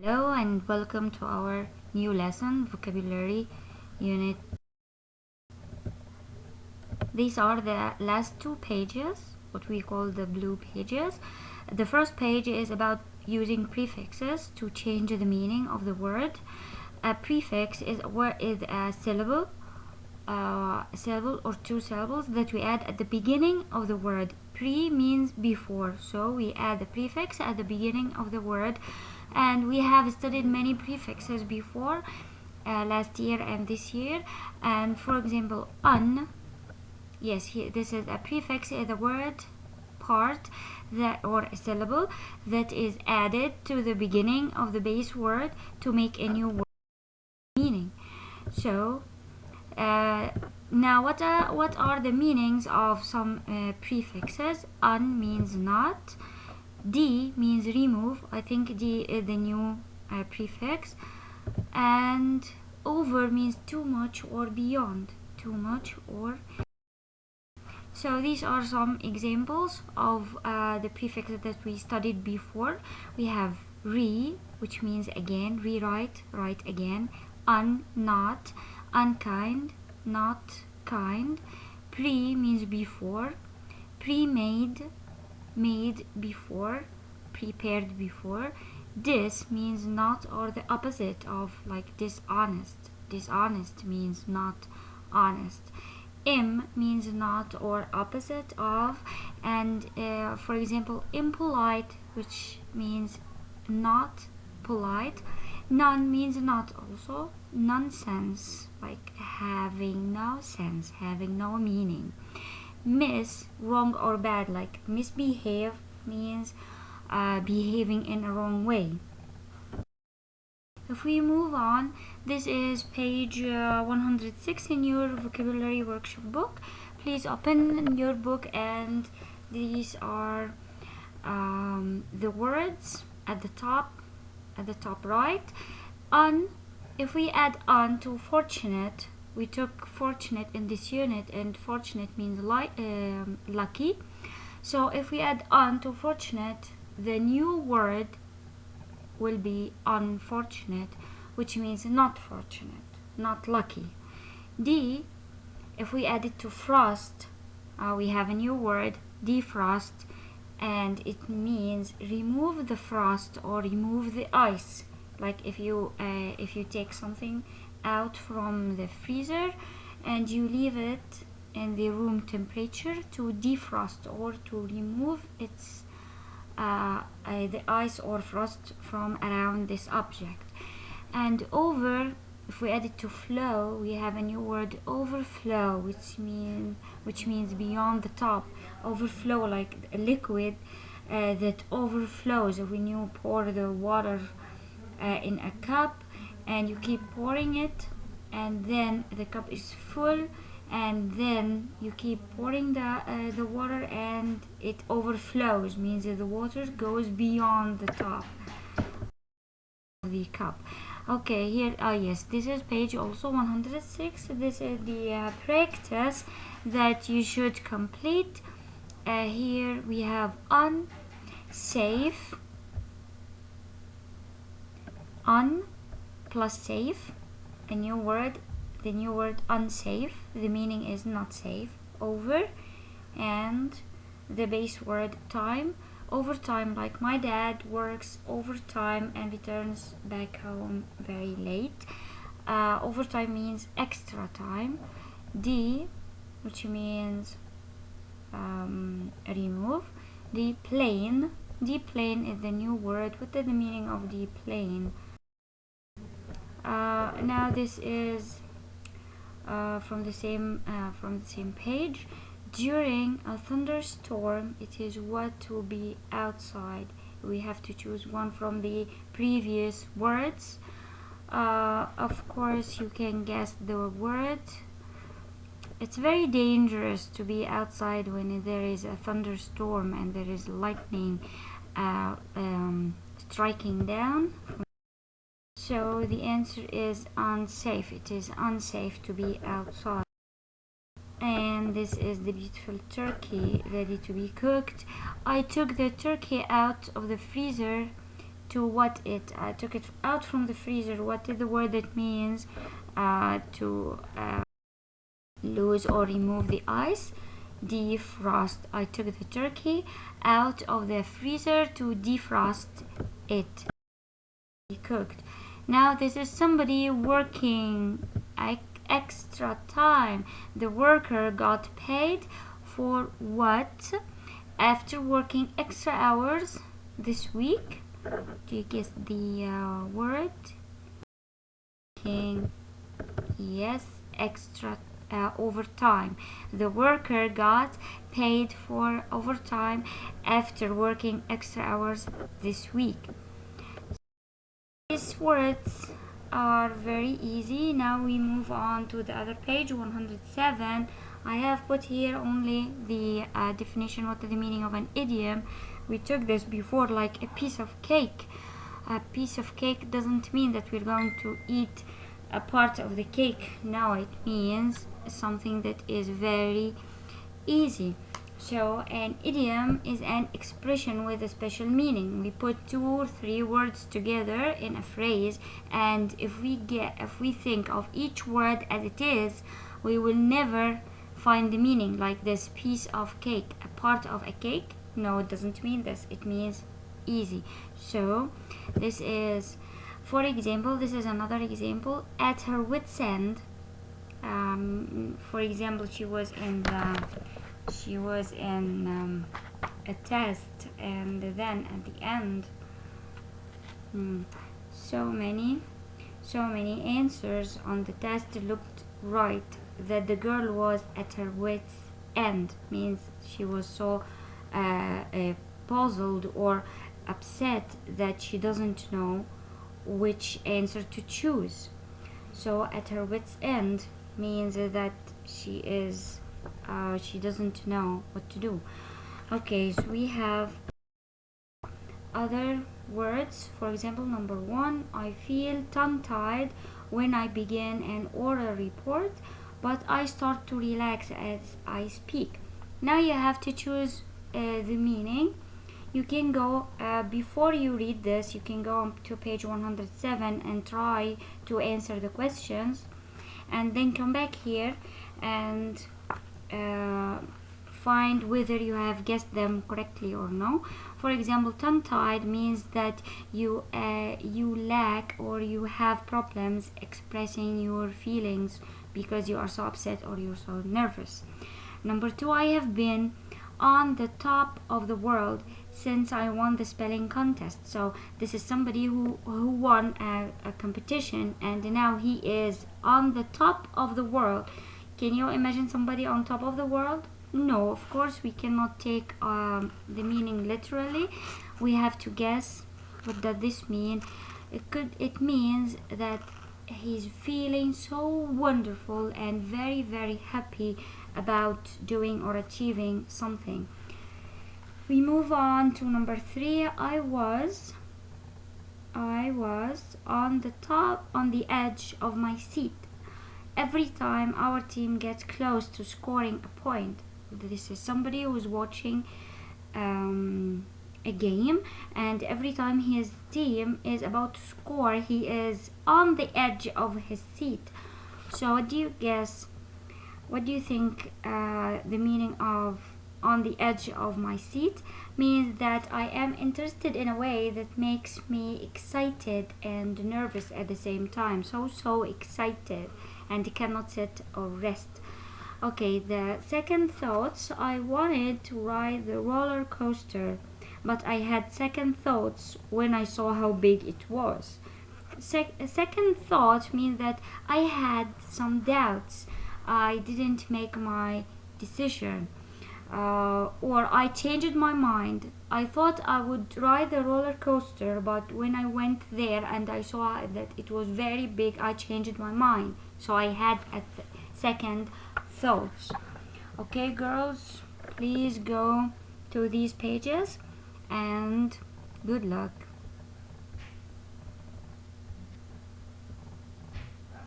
Hello and welcome to our new lesson, vocabulary unit. These are the last two pages, what we call the blue pages. The first page is about using prefixes to change the meaning of the word. A prefix is a syllable, or two syllables that we add at the beginning of the word. Pre means before, so we add the prefix at the beginning of the word, and we have studied many prefixes before, last year and this year. And for example, this is a prefix, is a word part that or a syllable that is added to the beginning of the base word to make a new word meaning. So now what are the meanings of some prefixes? Un means not. D means remove. I think D is the new prefix. And over means too much or beyond. Too much or. So these are some examples of the prefixes that we studied before. We have re, which means again, rewrite, write again. Un, not. Unkind, not kind. Pre means before. Pre-made, made before, prepared before. Dis means not or the opposite of, like dishonest. Dishonest means not honest. Im means not or opposite of, and for example, impolite, which means not polite. None means not also. Nonsense, like having no sense, having no meaning. Miss, wrong or bad, like misbehave means behaving in a wrong way. If we move on, this is page 106 in your vocabulary workshop book. Please open your book, and these are the words at the top right. Un, if we add on to fortunate, we took fortunate in this unit, and fortunate means lucky. So if we add on to fortunate, the new word will be unfortunate, which means not fortunate, not lucky. D, if we add it to frost, we have a new word, defrost, and it means remove the frost or remove the ice. Like if you take something out from the freezer and you leave it in the room temperature to defrost or to remove its the ice or frost from around this object. And over, if we add it to flow, we have a new word, overflow, which means beyond the top. Overflow, like a liquid that overflows. When you pour the water in a cup and you keep pouring it, and then the cup is full, and then you keep pouring the water and it overflows, means that the water goes beyond the top of the cup. Okay, here, yes, this is page also 106. This is the practice that you should complete. Here we have unsafe, un plus safe, a new word. The new word unsafe, the meaning is not safe. Over, and the base word time. Overtime, like my dad works overtime and returns back home very late. Overtime means extra time. D, which means remove. Deplane, deplane is the new word. What is the meaning of deplane? Now this is from the same page. During a thunderstorm, it is what to be outside. We have to choose one from the previous words. Of course, you can guess the word. It's very dangerous to be outside when there is a thunderstorm and there is lightning striking down. So the answer is unsafe. It is unsafe to be outside. And this is the beautiful turkey ready to be cooked. I took the turkey out of the freezer to what it took it out from the freezer. What is the word that means to lose or remove the ice? Defrost. I took the turkey out of the freezer to defrost it. Cooked. Now this is somebody working extra time. The worker got paid for what after working extra hours this week? Do you guess the word? Yes, extra overtime. The worker got paid for overtime after working extra hours this week. These words are very easy. Now we move on to the other page, 107. I have put here only the definition, what is the meaning of an idiom. We took this before, like a piece of cake. A piece of cake doesn't mean that we're going to eat a part of the cake. No, it means something that is very easy. So an idiom is an expression with a special meaning. We put 2 or 3 words together in a phrase, and if we think of each word as it is, we will never find the meaning. Like this piece of cake, a part of a cake. No, it doesn't mean this. It means easy. So this is, for example, this is another example. At her wit's end. For example, she was in a test, and then at the end, so many answers on the test looked right that the girl was at her wit's end. Means she was so puzzled or upset that she doesn't know which answer to choose. So at her wit's end means that she doesn't know what to do. Okay, so we have other words. For example, number 1, I feel tongue-tied when I begin an oral report, but I start to relax as I speak. Now you have to choose the meaning. You can go, before you read this, you can go to page 107 and try to answer the questions, and then come back here and find whether you have guessed them correctly or no. For example, tongue-tied means that you lack or you have problems expressing your feelings because you are so upset or you're so nervous. Number 2, I have been on the top of the world since I won the spelling contest. So this is somebody who won a competition, and now he is on the top of the world. Can you imagine somebody on top of the world? No, of course we cannot take the meaning literally. We have to guess, what does this mean? It means that he's feeling so wonderful and very, very happy about doing or achieving something. We move on to number 3. I was on the edge of my seat every time our team gets close to scoring a point. This is somebody who's watching a game, and every time his team is about to score, he is on the edge of his seat. So what do you guess? What do you think the meaning of on the edge of my seat means? That I am interested in a way that makes me excited and nervous at the same time. So excited and cannot sit or rest. Okay, the second thoughts, I wanted to ride the roller coaster, but I had second thoughts when I saw how big it was. Second thought means that I had some doubts. I didn't make my decision, or I changed my mind. I thought I would ride the roller coaster, but when I went there and I saw that it was very big, I changed my mind. So I had a second thoughts. Okay, girls, please go to these pages, and good luck.